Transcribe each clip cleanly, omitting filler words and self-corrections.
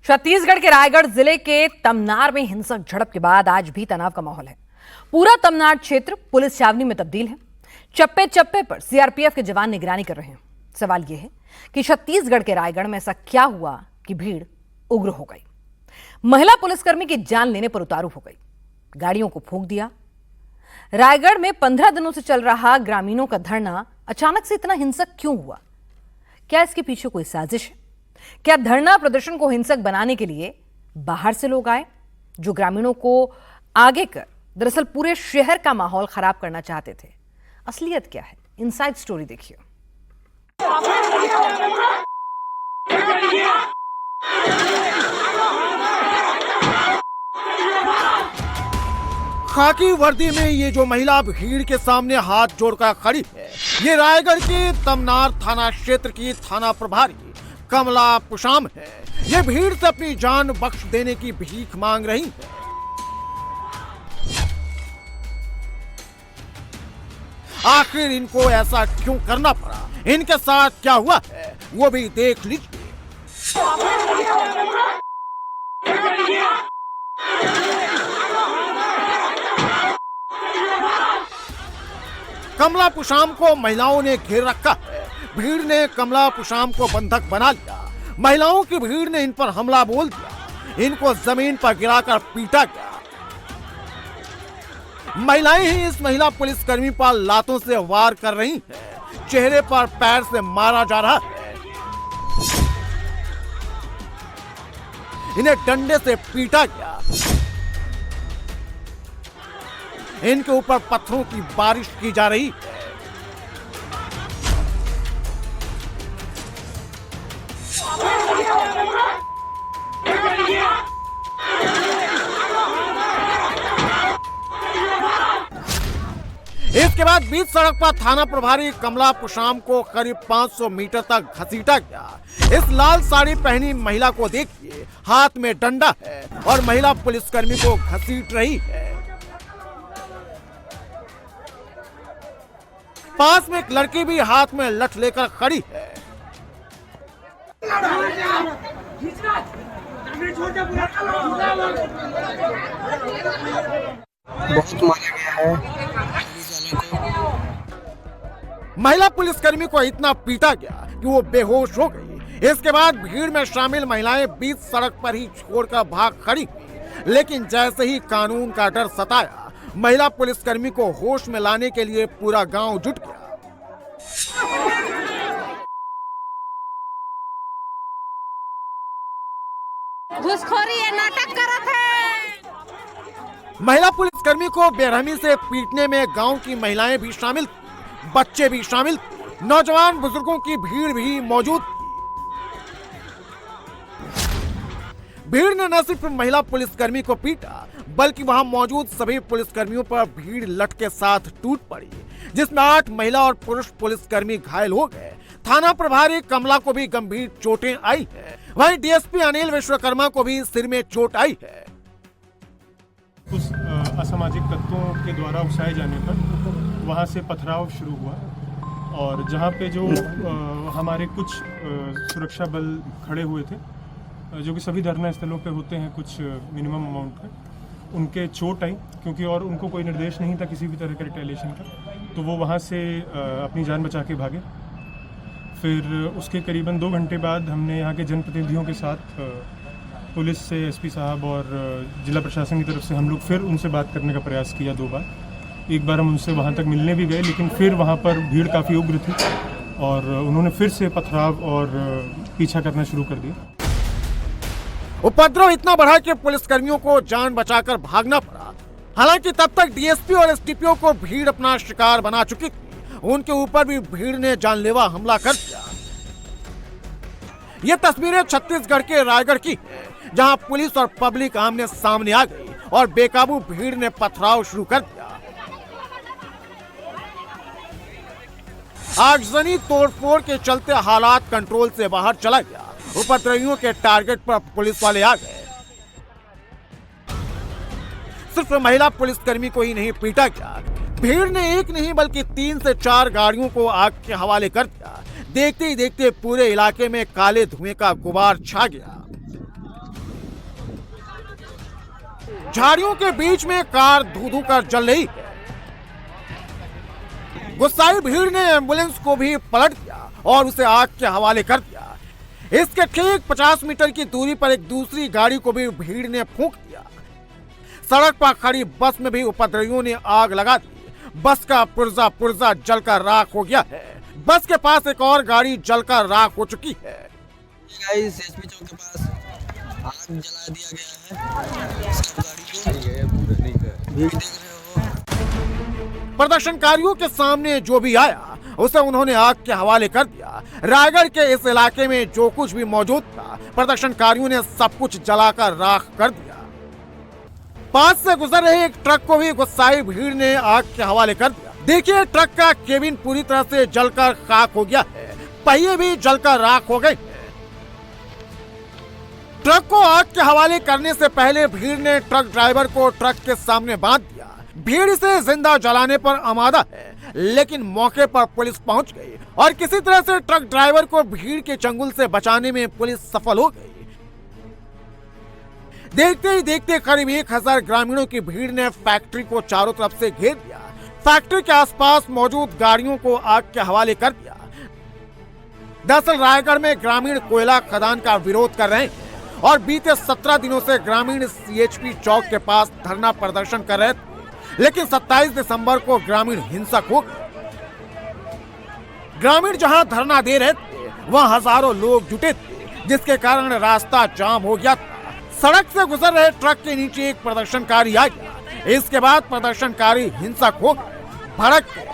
छत्तीसगढ़ के रायगढ़ जिले के तमनार में हिंसक झड़प के बाद आज भी तनाव का माहौल है। पूरा तमनार क्षेत्र पुलिस छावनी में तब्दील है। चप्पे चप्पे पर सीआरपीएफ के जवान निगरानी कर रहे हैं। सवाल यह है कि छत्तीसगढ़ के रायगढ़ में ऐसा क्या हुआ कि भीड़ उग्र हो गई। महिला पुलिसकर्मी की जान लेने पर उतारू हो गई, गाड़ियों को फूंक दिया। रायगढ़ में 15 दिनों से चल रहा ग्रामीणों का धरना अचानक से इतना हिंसक क्यों हुआ? क्या इसके पीछे कोई साजिश है? क्या धरना प्रदर्शन को हिंसक बनाने के लिए बाहर से लोग आए जो ग्रामीणों को आगे कर दरअसल पूरे शहर का माहौल खराब करना चाहते थे? असलियत क्या है? इनसाइड स्टोरी देखिए। खाकी वर्दी में ये जो महिला भीड़ के सामने हाथ जोड़कर खड़ी है, ये रायगढ़ के तमनार थाना क्षेत्र की थाना प्रभारी कमला पुशाम है। ये भीड़ से अपनी जान बख्श देने की भीख मांग रही है। आखिर इनको ऐसा क्यों करना पड़ा, इनके साथ क्या हुआ है, वो भी देख लीजिए। कमला पुशाम को महिलाओं ने घेर रखा है। भीड़ ने कमला पुशाम को बंधक बना लिया। महिलाओं की भीड़ ने इन पर हमला बोल दिया। इनको जमीन पर गिराकर पीटा गया। महिलाएं ही इस महिला पुलिसकर्मी पर लातों से वार कर रही हैं। चेहरे पर पैर से मारा जा रहा है। इन्हें डंडे से पीटा गया। इनके ऊपर पत्थरों की बारिश की जा रही है। इसके बाद बीच सड़क पर थाना प्रभारी कमला पुशाम को करीब 500 मीटर तक घसीटा गया। इस लाल साड़ी पहनी महिला को देखिए, हाथ में डंडा है और महिला पुलिसकर्मी को घसीट रही है। पास में एक लड़की भी हाथ में लठ लेकर खड़ी है। बहुत मारा गया है। महिला पुलिसकर्मी को इतना पीटा गया कि वो बेहोश हो गई। इसके बाद भीड़ में शामिल महिलाएं बीच सड़क पर ही छोड़कर भाग खड़ी हुई। लेकिन जैसे ही कानून का डर सताया, महिला पुलिसकर्मी को होश में लाने के लिए पूरा गांव जुट गया। घुसखोरी है, नाटक करत है। महिला पुलिसकर्मी को बेरहमी से पीटने में गांव की महिलाएं भी शामिल थी, बच्चे भी शामिल थे, नौजवान बुजुर्गों की भीड़ भी मौजूद थी। भीड़ ने न सिर्फ महिला पुलिसकर्मी को पीटा, बल्कि वहां मौजूद सभी पुलिसकर्मियों पर भीड़ लठ के साथ टूट पड़ी, जिसमें 8 महिला और पुरुष पुलिसकर्मी घायल हो गए। थाना प्रभारी कमला को भी गंभीर चोटें आई है। वहीं डीएसपी अनिल विश्वकर्मा को भी सिर में चोट आई है। कुछ असामाजिक तत्वों के द्वारा उकसाए जाने पर वहां से पथराव शुरू हुआ और जहां पे जो हमारे कुछ सुरक्षा बल खड़े हुए थे, जो कि सभी धरना स्थलों पे होते हैं कुछ मिनिमम अमाउंट का, उनके चोट आई क्योंकि और उनको कोई निर्देश नहीं था किसी भी तरह के रिटेलिएशन का, तो वो वहाँ से अपनी जान बचा के भागे। फिर उसके करीबन 2 घंटे बाद हमने यहाँ के जनप्रतिनिधियों के साथ पुलिस से एसपी साहब और जिला प्रशासन की तरफ से हम लोग फिर उनसे बात करने का प्रयास किया 2 बार। एक बार हम उनसे वहाँ तक मिलने भी गए, लेकिन फिर वहाँ पर भीड़ काफ़ी उग्र थी और उन्होंने फिर से पथराव और पीछा करना शुरू कर दिया। उपद्रव इतना बढ़ा कि पुलिसकर्मियों को जान बचाकर भागना पड़ा। हालांकि तब तक डीएसपी और एसडीपीओ को भीड़ अपना शिकार बना चुकी थी। उनके ऊपर भी भीड़ ने जानलेवा हमला कर दिया। ये तस्वीरें छत्तीसगढ़ के रायगढ़ की हैं, जहां पुलिस और पब्लिक आमने सामने आ गई और बेकाबू भीड़ ने पथराव शुरू कर दिया। आगजनी तोड़फोड़ के चलते हालात कंट्रोल से बाहर चला गया। उपद्रवियों के टारगेट पर पुलिस वाले आ गए। सिर्फ महिला पुलिसकर्मी को ही नहीं पीटा गया, भीड़ ने एक नहीं बल्कि 3 से 4 गाड़ियों को आग के हवाले कर दिया। देखते ही देखते पूरे इलाके में काले धुएं का गुबार छा गया। झाड़ियों के बीच में कार धू-धू कर जल रही है। गुस्साई भीड़ ने एम्बुलेंस को भी पलट दिया और उसे आग के हवाले कर दिया। इसके ठीक 50 मीटर की दूरी पर एक दूसरी गाड़ी को भी भीड़ ने फूंक दिया। सड़क पर खड़ी बस में भी उपद्रवियों ने आग लगा दी। बस का पुर्जा जलकर राख हो गया है। बस के पास एक और गाड़ी जलकर राख हो चुकी है। एसपी चौक के पास आग जला दिया गया है। सब गाड़ी को भीड़ देख रहे हो। प्रदर्शनकारियों के सामने जो भी आया उसे उन्होंने आग के हवाले कर दिया। रायगढ़ के इस इलाके में जो कुछ भी मौजूद था, प्रदर्शनकारियों ने सब कुछ जलाकर राख कर दिया। पास से गुजर रहे एक ट्रक को भी गुस्साई भीड़ ने आग के हवाले कर दिया। देखिए, ट्रक का केबिन पूरी तरह से जलकर खाक हो गया है। पहिए भी जलकर राख हो गए। ट्रक को आग के हवाले करने से पहले भीड़ ने ट्रक ड्राइवर को ट्रक के सामने बांध दिया। भीड़ इसे जिंदा जलाने पर आमादा है, लेकिन मौके पर पुलिस पहुंच गई और किसी तरह से ट्रक ड्राइवर को भीड़ के चंगुल से बचाने में पुलिस सफल हो गई। देखते ही देखते करीब 1000 ग्रामीणों की भीड़ ने फैक्ट्री को चारों तरफ से घेर दिया। फैक्ट्री के आसपास मौजूद गाड़ियों को आग के हवाले कर दिया। दरअसल रायगढ़ में ग्रामीण कोयला खदान का विरोध कर रहे हैं और बीते 17 दिनों से ग्रामीण सीएचपी चौक के पास धरना प्रदर्शन कर रहे थे, लेकिन 27 दिसंबर को ग्रामीण हिंसक हो गए। ग्रामीण जहां धरना दे रहे थे वहां हजारों लोग जुटे थे, जिसके कारण रास्ता जाम हो गया था। सड़क से गुजर रहे ट्रक के नीचे एक प्रदर्शनकारी आ गया। इसके बाद प्रदर्शनकारी हिंसक हो भड़क गए।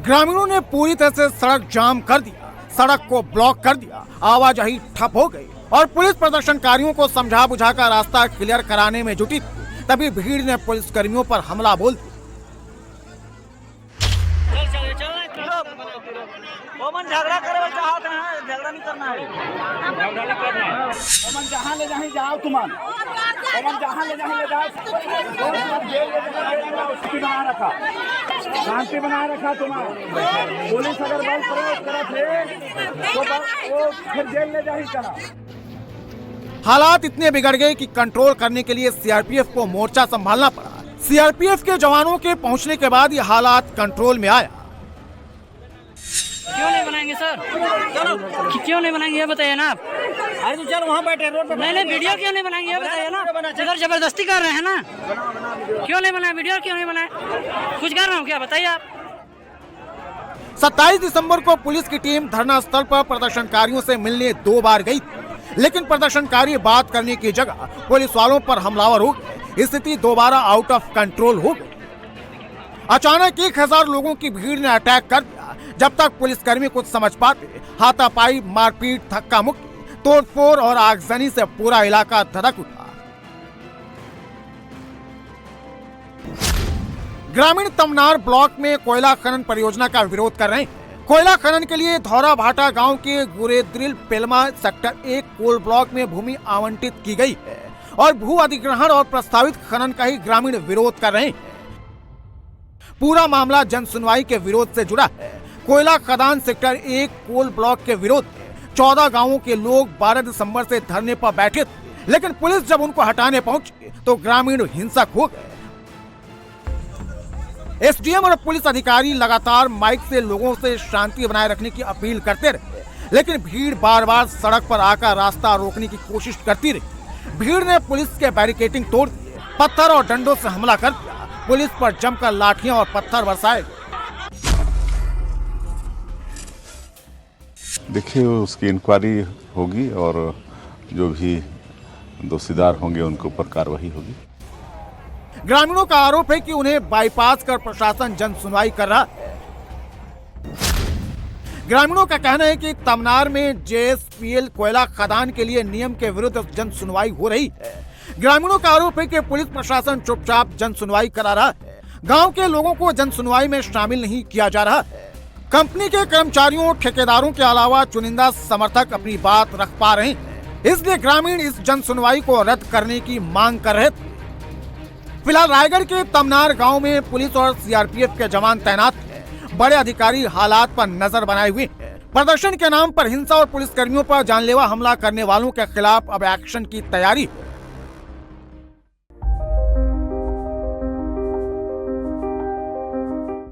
ग्रामीणों ने पूरी तरह से सड़क जाम कर दिया, सड़क को ब्लॉक कर दिया, आवाजाही ठप हो गई और पुलिस प्रदर्शनकारियों को समझा बुझाकर रास्ता क्लियर कराने में जुटी थी। तभी भीड़ ने पुलिसकर्मियों पर हमला बोल दिया। झगड़ा करे चाहत है, झगड़ा नहीं करना है। जहाँ ले जाए जाओ, तुम जहाँ ले जाए बना रखा, शांति बनाए रखा। पुलिस अगर बल प्रयोग करे तो वो फिर जेल ले जाही करा। हालात इतने बिगड़ गए कि कंट्रोल करने के लिए सीआरपीएफ को मोर्चा संभालना पड़ा। सीआरपीएफ के जवानों के पहुंचने के बाद ये हालात कंट्रोल में आया। क्यों नहीं बनाएंगे सर? क्यों नहीं बनाएंगे ये बताइए ना आप। अरे तो चल वहाँ बैठे रोड पे। नहीं वीडियो क्यों नहीं बनाएंगे ये बताइए ना। इधर जबरदस्ती कर रहे हैं ना। क्यों नहीं बनाए वीडियो? क्यों नहीं बनाए? कुछ कर रहा हूँ क्या? बताइए आप। 27 दिसंबर को पुलिस की टीम धरना स्थल पर प्रदर्शनकारियों से मिलने 2 बार गई, लेकिन प्रदर्शनकारी बात करने की जगह पुलिस वालों पर हमलावर हो गए। स्थिति दोबारा आउट ऑफ कंट्रोल हो गई। अचानक 1000 लोगों की भीड़ ने अटैक कर दिया। जब तक पुलिसकर्मी कुछ समझ पाते, हाथापाई, मारपीट, धक्का मुक्की, तोड़फोड़ और आगजनी से पूरा इलाका धधक उठा। ग्रामीण तमनार ब्लॉक में कोयला खनन परियोजना का विरोध कर रहे हैं। कोयला खनन के लिए धौरा भाटा गांव के गुरेद्रिल पेलमा सेक्टर 1 कोल ब्लॉक में भूमि आवंटित की गई है और भू अधिग्रहण और प्रस्तावित खनन का ही ग्रामीण विरोध कर रहे हैं। पूरा मामला जन सुनवाई के विरोध से जुड़ा है। कोयला खदान सेक्टर 1 कोल ब्लॉक के विरोध में 14 गांवों के लोग 12 दिसंबर से धरने पर बैठे थे, लेकिन पुलिस जब उनको हटाने पहुंची तो ग्रामीण हिंसक हो गए। एसडीएम और पुलिस अधिकारी लगातार माइक से लोगों से शांति बनाए रखने की अपील करते रहे, लेकिन भीड़ बार बार सड़क पर आकर रास्ता रोकने की कोशिश करती रही। भीड़ ने पुलिस के बैरिकेडिंग तोड़ दिए, पत्थर और डंडों से हमला कर दिया। पुलिस पर जमकर लाठियां और पत्थर बरसाए। देखिए, उसकी इंक्वायरी होगी और जो भी दोषीदार होंगे उनके ऊपर कार्रवाई होगी। ग्रामीणों का आरोप है कि उन्हें बाईपास कर प्रशासन जन सुनवाई कर रहा है। ग्रामीणों का कहना है कि तमनार में जेएसपीएल कोयला खदान के लिए नियम के विरुद्ध जन सुनवाई हो रही है। ग्रामीणों का आरोप है कि पुलिस प्रशासन चुपचाप जन सुनवाई करा रहा है। गांव के लोगों को जन सुनवाई में शामिल नहीं किया जा रहा है। कंपनी के कर्मचारियों, ठेकेदारों के अलावा चुनिंदा समर्थक अपनी बात रख पा रहे हैं, इसलिए ग्रामीण इस जन सुनवाई को रद्द करने की मांग कर रहे थे। फिलहाल रायगढ़ के तमनार गांव में पुलिस और सीआरपीएफ के जवान तैनात हैं। बड़े अधिकारी हालात पर नजर बनाए हुए हैं। प्रदर्शन के नाम पर हिंसा और पुलिसकर्मियों पर जानलेवा हमला करने वालों के खिलाफ अब एक्शन की तैयारी